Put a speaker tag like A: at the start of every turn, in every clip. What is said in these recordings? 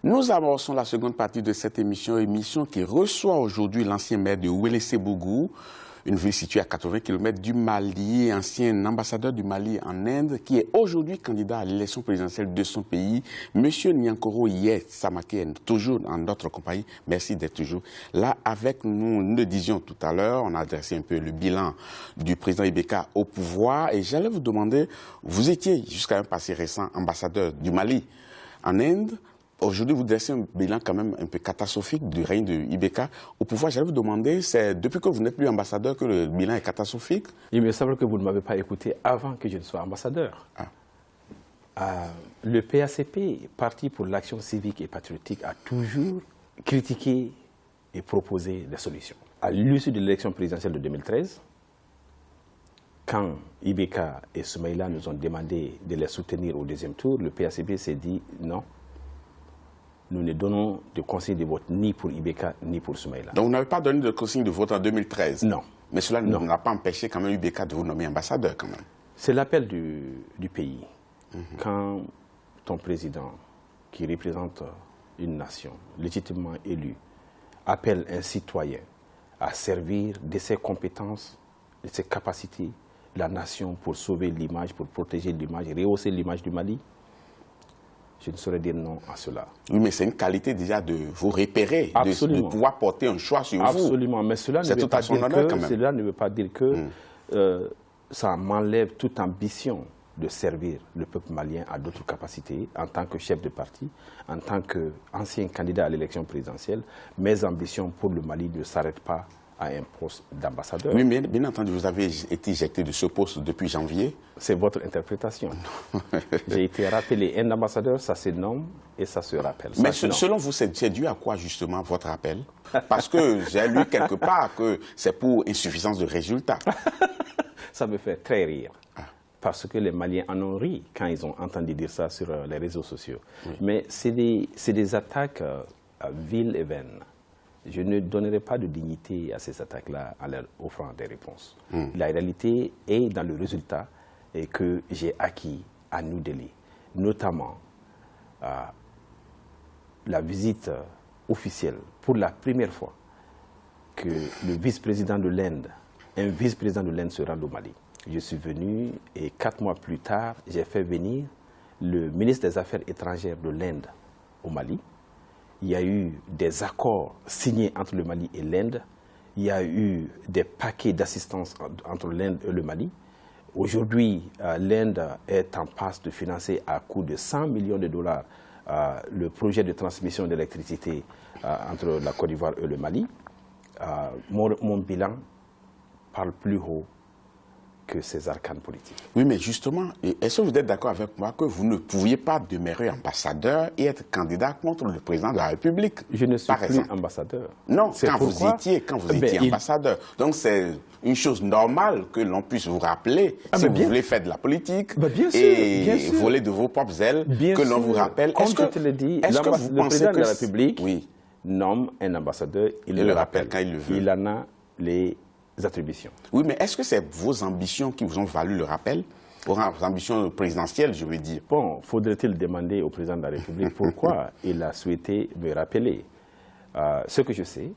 A: Nous amorçons la seconde partie de cette émission qui reçoit aujourd'hui l'ancien maire de Ouelessebougou, une ville située à 80 km du Mali, ancien ambassadeur du Mali en Inde, qui est aujourd'hui candidat à l'élection présidentielle de son pays, M. Niankoro Yet Samake, toujours en notre compagnie. Merci d'être toujours là avec nous. Nous le disions tout à l'heure, on a adressé un peu le bilan du président Ibeka au pouvoir et j'allais vous demander, vous étiez jusqu'à un passé récent ambassadeur du Mali en Inde. Aujourd'hui, vous dressez un bilan quand même un peu catastrophique du règne de Ibeka au pouvoir. J'allais vous demander, c'est depuis que vous n'êtes plus ambassadeur que le bilan est catastrophique?
B: Il me semble que vous ne m'avez pas écouté avant que je ne sois ambassadeur. Le PACP, Parti pour l'action civique et patriotique, a toujours critiqué et proposé des solutions. À l'issue de l'élection présidentielle de 2013, quand Ibeka et Soumaïla nous ont demandé de les soutenir au deuxième tour, le PACP s'est dit non. Nous ne donnons de consigne de vote ni pour Ibeka ni pour Soumaïla.
A: Donc vous n'avez pas donné de consigne de vote en 2013?
B: Non.
A: Mais cela n'a pas empêché quand même Ibeka de vous nommer ambassadeur quand même.
B: C'est l'appel du pays. Quand ton président, qui représente une nation légitimement élue, appelle un citoyen à servir de ses compétences, de ses capacités, la nation pour sauver l'image, pour protéger l'image, rehausser l'image du Mali, je ne saurais dire non à cela.
A: Oui, mais c'est une qualité déjà de vous repérer, de pouvoir porter un choix sur vous.
B: Absolument, mais cela ne veut pas dire que ça m'enlève toute ambition de servir le peuple malien à d'autres capacités. En tant que chef de parti, en tant qu'ancien candidat à l'élection présidentielle, mes ambitions pour le Mali ne s'arrêtent pas à un poste d'ambassadeur.
A: Oui, mais bien entendu, vous avez été éjecté de ce poste depuis janvier.
B: C'est votre interprétation. J'ai été rappelé un ambassadeur, ça se nomme et ça se rappelle.
A: Mais selon vous, c'est dû à quoi justement votre rappel? Parce que j'ai lu quelque part que c'est pour insuffisance de résultats.
B: Ça me fait très rire. Parce que les Maliens en ont ri quand ils ont entendu dire ça sur les réseaux sociaux. Oui. Mais c'est des attaques à vil et vaines. Je ne donnerai pas de dignité à ces attaques-là en leur offrant des réponses. La réalité est dans le résultat que j'ai acquis à New Delhi, notamment la visite officielle pour la première fois que le vice-président de l'Inde, un vice-président de l'Inde se rend au Mali. Je suis venu et 4 mois plus tard, j'ai fait venir le ministre des Affaires étrangères de l'Inde au Mali. Il y a eu des accords signés entre le Mali et l'Inde. Il y a eu des paquets d'assistance entre l'Inde et le Mali. Aujourd'hui, l'Inde est en passe de financer à coût de 100 millions de dollars le projet de transmission d'électricité entre la Côte d'Ivoire et le Mali. Mon bilan parle plus haut que ces arcanes politiques.
A: Oui, mais justement, est-ce que vous êtes d'accord avec moi que vous ne pouviez pas demeurer ambassadeur et être candidat contre le président de la République?
B: Je ne suis plus ambassadeur.
A: Non, quand vous étiez ambassadeur. Donc c'est une chose normale que l'on puisse vous rappeler si vous voulez faire de la politique et voler de vos propres ailes, que l'on vous rappelle.
B: Comme je te l'ai dit, le président de la République nomme un ambassadeur, il le rappelle quand il le veut. Il en a les attributions.
A: Oui, mais est-ce que c'est vos ambitions qui vous ont valu le rappel? Vos ambitions présidentielles, je veux dire.
B: Bon, faudrait-il demander au président de la République pourquoi il a souhaité me rappeler. Ce que je sais,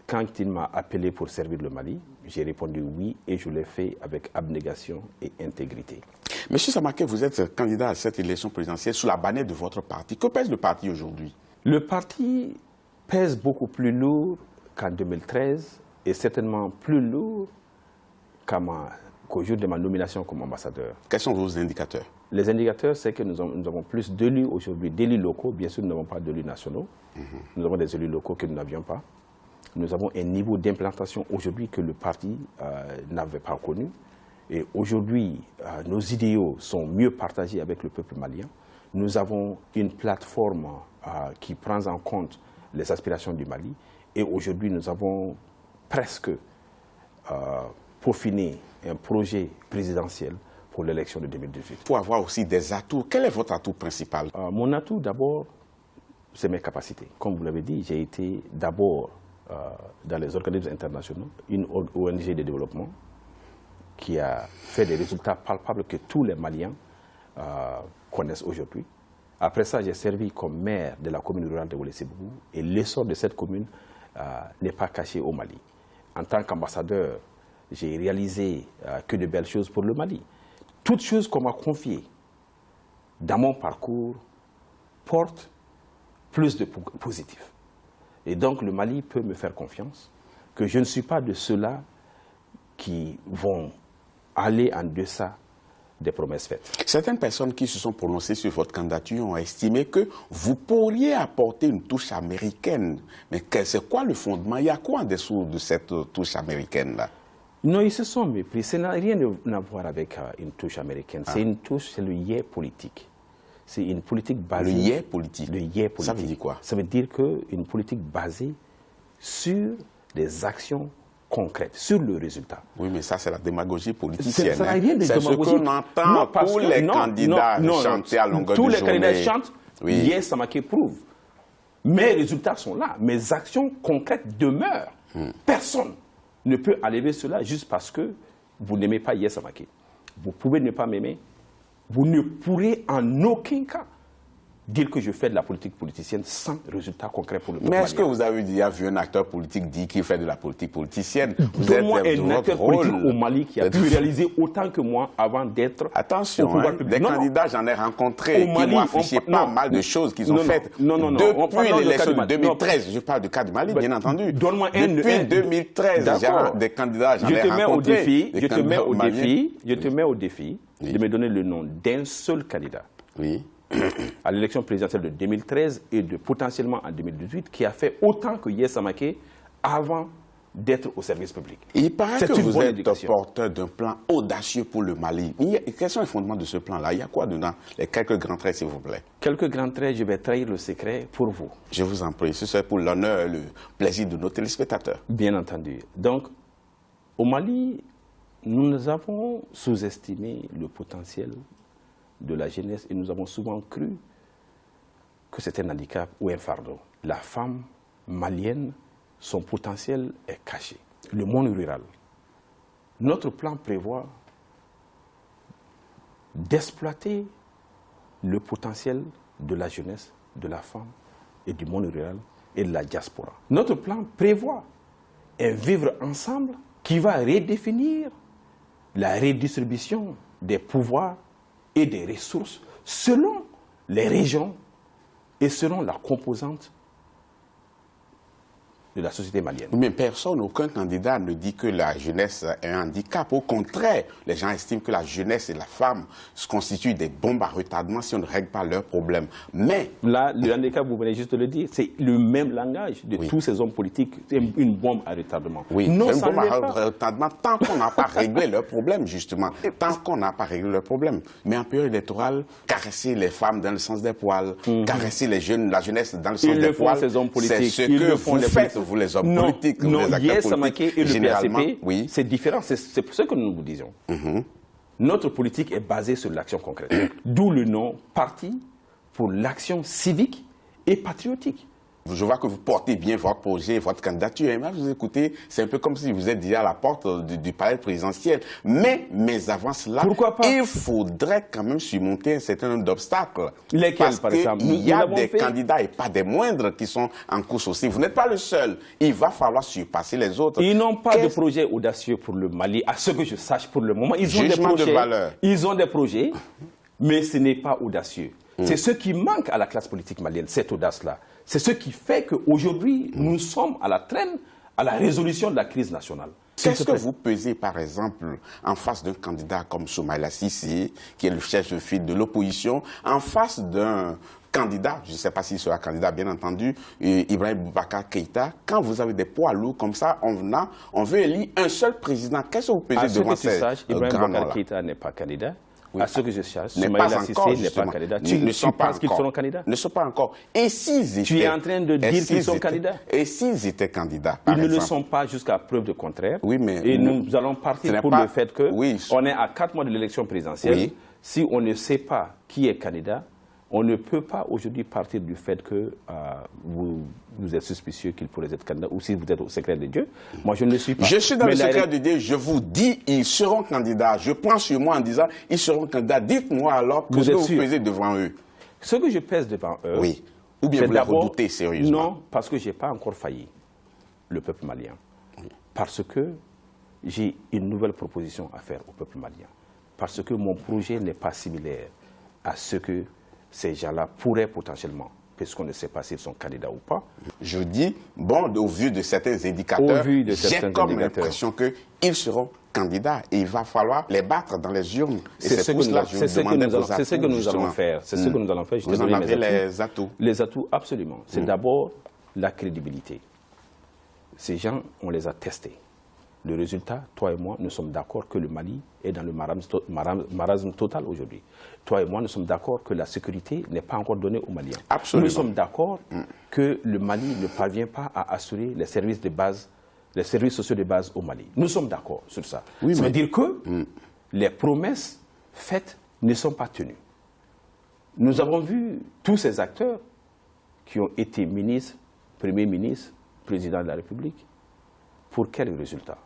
B: quand il m'a appelé pour servir le Mali, j'ai répondu oui et je l'ai fait avec abnégation et intégrité.
A: Monsieur Samake, vous êtes candidat à cette élection présidentielle sous la bannière de votre parti. Que pèse le parti aujourd'hui? Le
B: parti pèse beaucoup plus qu'en 2013. Et certainement plus lourd qu'au jour de ma nomination comme ambassadeur.
A: Quels sont vos indicateurs?
B: Les indicateurs, c'est que nous avons plus d'élus aujourd'hui, d'élus locaux. Bien sûr, nous n'avons pas d'élus nationaux. Nous avons des élus locaux que nous n'avions pas. Nous avons un niveau d'implantation aujourd'hui que le parti n'avait pas connu. Et aujourd'hui, nos idéaux sont mieux partagés avec le peuple malien. Nous avons une plateforme qui prend en compte les aspirations du Mali. Et aujourd'hui, nous avons presque peaufiner un projet présidentiel pour l'élection de 2018.
A: Pour avoir aussi des atouts, quel est votre atout principal?
B: Mon atout d'abord, c'est mes capacités. Comme vous l'avez dit, j'ai été d'abord dans les organismes internationaux, une ONG de développement qui a fait des résultats palpables que tous les Maliens connaissent aujourd'hui. Après ça, j'ai servi comme maire de la commune rurale de Wélé-Sébougou et l'essor de cette commune n'est pas caché au Mali. En tant qu'ambassadeur, j'ai réalisé que de belles choses pour le Mali. Toutes choses qu'on m'a confiées dans mon parcours portent plus de positif. Et donc le Mali peut me faire confiance que je ne suis pas de ceux-là qui vont aller en deçà des promesses faites.
A: Certaines personnes qui se sont prononcées sur votre candidature ont estimé que vous pourriez apporter une touche américaine. Mais c'est quoi le fondement? Il y a quoi en dessous de cette touche américaine-là?
B: Non, ils se sont mépris. Ça n'a rien à voir avec une touche américaine. C'est une touche, c'est le yé politique. C'est une politique basée...
A: Le yé politique?
B: Le yé politique.
A: Ça veut dire quoi?
B: Ça veut dire qu'une politique basée sur des actions concrètes, sur le résultat.
A: Oui, mais ça, c'est la démagogie politicienne.
B: Ça n'a rien de
A: c'est
B: démagogie.
A: C'est ce qu'on entend tous les candidats chanter à longueur de journée.
B: Tous les candidats chantent,
A: oui.
B: Yes Samake prouve. Mes résultats sont là, mes actions concrètes demeurent. Personne ne peut enlever cela juste parce que vous n'aimez pas Yes Samake. Vous pouvez ne pas m'aimer, vous ne pourrez en aucun cas dire que je fais de la politique politicienne sans résultat concret pour le peuple.
A: Mais est-ce que vous avez déjà vu un acteur politique dire qu'il fait de la politique politicienne?
B: Donne-moi un acteur politique au Mali qui a pu réaliser autant que moi avant d'être
A: Attention,
B: au pouvoir public.
A: Des candidats, j'en ai rencontré qui m'ont affiché pas mal de choses qu'ils ont faites. Depuis l'élection de 2013, je parle du cas du Mali, bien entendu.
B: Donne-moi
A: Depuis 2013, des candidats, j'en ai rencontré.
B: Je te mets au défi de me donner le nom d'un seul candidat.
A: Oui.
B: À l'élection présidentielle de 2013 et de potentiellement en 2018, qui a fait autant que Yes Samake avant d'être au service public.
A: Il paraît que vous êtes porteur d'un plan audacieux pour le Mali. Quels sont les fondements de ce plan-là? Il y a quoi dedans? Les quelques grands traits, s'il vous plaît.
B: Quelques grands traits, je vais trahir le secret pour vous.
A: Je vous en prie, ce serait pour l'honneur et le plaisir de nos téléspectateurs.
B: Bien entendu. Donc, au Mali, nous avons sous-estimé le potentiel de la jeunesse et nous avons souvent cru que c'était un handicap ou un fardeau. La femme malienne, son potentiel est caché. Le monde rural. Notre plan prévoit d'exploiter le potentiel de la jeunesse, de la femme et du monde rural et de la diaspora. Notre plan prévoit un vivre ensemble qui va redéfinir la redistribution des pouvoirs et des ressources selon les régions et selon la composante de la société malienne.
A: Mais personne, aucun candidat ne dit que la jeunesse est un handicap. Au contraire, les gens estiment que la jeunesse et la femme se constituent des bombes à retardement si on ne règle pas leurs problèmes. Mais...
B: Là, le handicap, vous venez juste de le dire, c'est le même langage de tous ces hommes politiques. C'est une bombe à retardement.
A: Oui, c'est une bombe à retardement tant qu'on n'a pas réglé leurs problèmes, justement. Tant qu'on n'a pas réglé leurs problèmes. Mais en période électorale, caresser les femmes dans le sens des poils, caresser les jeunes, la jeunesse dans le sens des poils,
B: ces hommes politiques.
A: C'est ce que vous faites, vous les hommes politiques, les acteurs
B: Yes Samake et le PACP,
A: oui.
B: c'est différent. C'est pour ça que nous vous disions. Notre politique est basée sur l'action concrète. D'où le nom Parti pour l'action civique et patriotique.
A: Je vois que vous portez bien votre projet, votre candidature. Et même vous écoutez, c'est un peu comme si vous êtes déjà à la porte du palais présidentiel. Mais avant cela, il faudrait quand même surmonter un certain nombre d'obstacles.
B: Lesquels, par exemple?
A: Il y a des candidats, et pas des moindres, qui sont en course aussi. Vous n'êtes pas le seul. Il va falloir surpasser les autres.
B: Ils n'ont pas de projet audacieux pour le Mali, à ce que je sache pour le moment. Ils ont des projets,
A: de valeur.
B: Ils ont des projets, mais ce n'est pas audacieux. C'est ce qui manque à la classe politique malienne, cette audace-là. C'est ce qui fait qu'aujourd'hui, nous sommes à la traîne à la résolution de la crise nationale.
A: Qu'est-ce que vous pesez, par exemple, en face d'un candidat comme Soumaïla Cissé, qui est le chef de file de l'opposition, en face d'un candidat, je ne sais pas s'il sera candidat, bien entendu, Ibrahim Boubacar Keïta, quand vous avez des poids lourds comme ça, on veut élire un seul président. Qu'est-ce que vous pesez devant ces grands-là?
B: Ibrahim Boubacar Keïta n'est pas candidat.
A: Oui.
B: À ce que je cherche,
A: Soumaïla
B: Cissé n'est pas candidat. Tu penses qu'ils seront candidats?
A: Ne sont pas encore. Et s'ils étaient...
B: Tu es en train de dire qu'ils sont candidats?
A: Et s'ils étaient candidats,
B: par exemple? Ils ne le sont pas jusqu'à preuve de contraire.
A: Oui, mais...
B: Et nous allons partir pour le fait que on est à 4 mois de l'élection présidentielle. Oui. Si on ne sait pas qui est candidat, on ne peut pas aujourd'hui partir du fait que vous êtes suspicieux qu'ils pourraient être candidats ou si vous êtes au secret de Dieu. Moi, je ne le suis pas.
A: Je suis dans le secret de Dieu. Je vous dis, ils seront candidats. Je prends sur moi en disant, ils seront candidats. Dites-moi alors que vous pesez devant eux.
B: Ce que je pèse devant eux,
A: oui. Ou bien vous les redoutez sérieusement?
B: Non, parce que je n'ai pas encore failli le peuple malien. Oui. Parce que j'ai une nouvelle proposition à faire au peuple malien. Parce que mon projet n'est pas similaire à ce que ces gens-là pourraient potentiellement, puisqu'on ne sait pas s'ils sont candidats ou pas.
A: Je dis, bon, au vu de certains indicateurs, j'ai comme l'impression qu'ils seront candidats et il va falloir les battre dans les urnes.
B: C'est ce que nous allons faire. C'est ce que nous allons faire.
A: Vous en avez les atouts?
B: Les atouts, absolument. C'est d'abord la crédibilité. Ces gens, on les a testés. Le résultat, toi et moi, nous sommes d'accord que le Mali est dans le marasme total aujourd'hui. Toi et moi, nous sommes d'accord que la sécurité n'est pas encore donnée aux Maliens.
A: Absolument.
B: Nous sommes d'accord que le Mali ne parvient pas à assurer les services de base, les services sociaux de base au Mali. Nous sommes d'accord sur ça. Oui, ça veut dire que les promesses faites ne sont pas tenues. Nous avons vu tous ces acteurs qui ont été ministres, premiers ministres, président de la République. Pour quel résultat?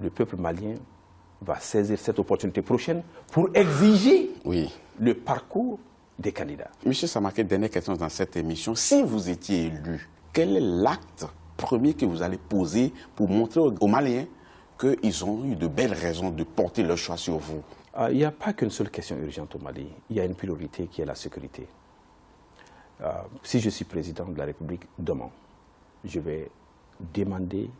B: Le peuple malien va saisir cette opportunité prochaine pour exiger le parcours des candidats.
A: Monsieur Samaké, dernière question dans cette émission. Si vous étiez élu, quel est l'acte premier que vous allez poser pour montrer aux Maliens qu'ils ont eu de belles raisons de porter leur choix sur vous?
B: Il n'y a pas qu'une seule question urgente au Mali. Il y a une priorité qui est la sécurité. Si je suis président de la République demain, je vais demander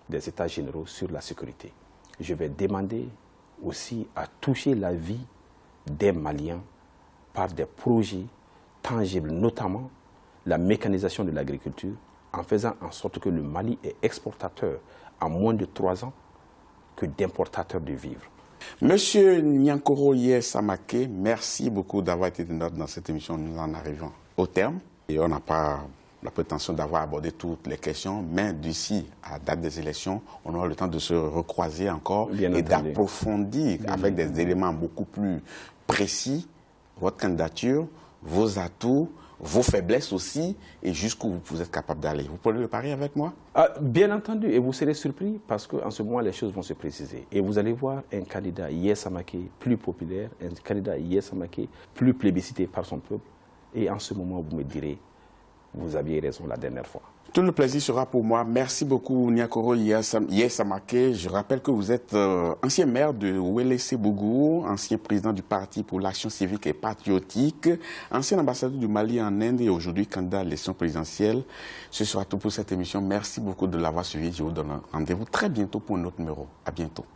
B: des états généraux sur la sécurité. Je vais demander aussi à toucher la vie des Maliens par des projets tangibles, notamment la mécanisation de l'agriculture, en faisant en sorte que le Mali est exportateur en moins de 3 ans que d'importateur de vivres.
A: Monsieur Niankoro Samaké, merci beaucoup d'avoir été de notre dans cette émission. Nous en arrivons au terme et on n'a pas la prétention d'avoir abordé toutes les questions, mais d'ici à la date des élections, on aura le temps de se recroiser encore et d'approfondir avec des éléments beaucoup plus précis votre candidature, vos atouts, vos faiblesses aussi, et jusqu'où vous êtes capable d'aller. Vous prenez le pari avec moi?
B: Bien entendu, et vous serez surpris parce qu'en ce moment, les choses vont se préciser. Et vous allez voir un candidat Samaké plus populaire, un candidat Samaké plus plébiscité par son peuple, et en ce moment, vous me direz, vous aviez raison la dernière fois.
A: Tout le plaisir sera pour moi. Merci beaucoup, Niankoro Samaké. Je rappelle que vous êtes ancien maire de Ouelessebougou, ancien président du Parti pour l'action civique et patriotique, ancien ambassadeur du Mali en Inde et aujourd'hui candidat à l'élection présidentielle. Ce sera tout pour cette émission. Merci beaucoup de l'avoir suivi. Je vous donne rendez-vous très bientôt pour un autre numéro. À bientôt.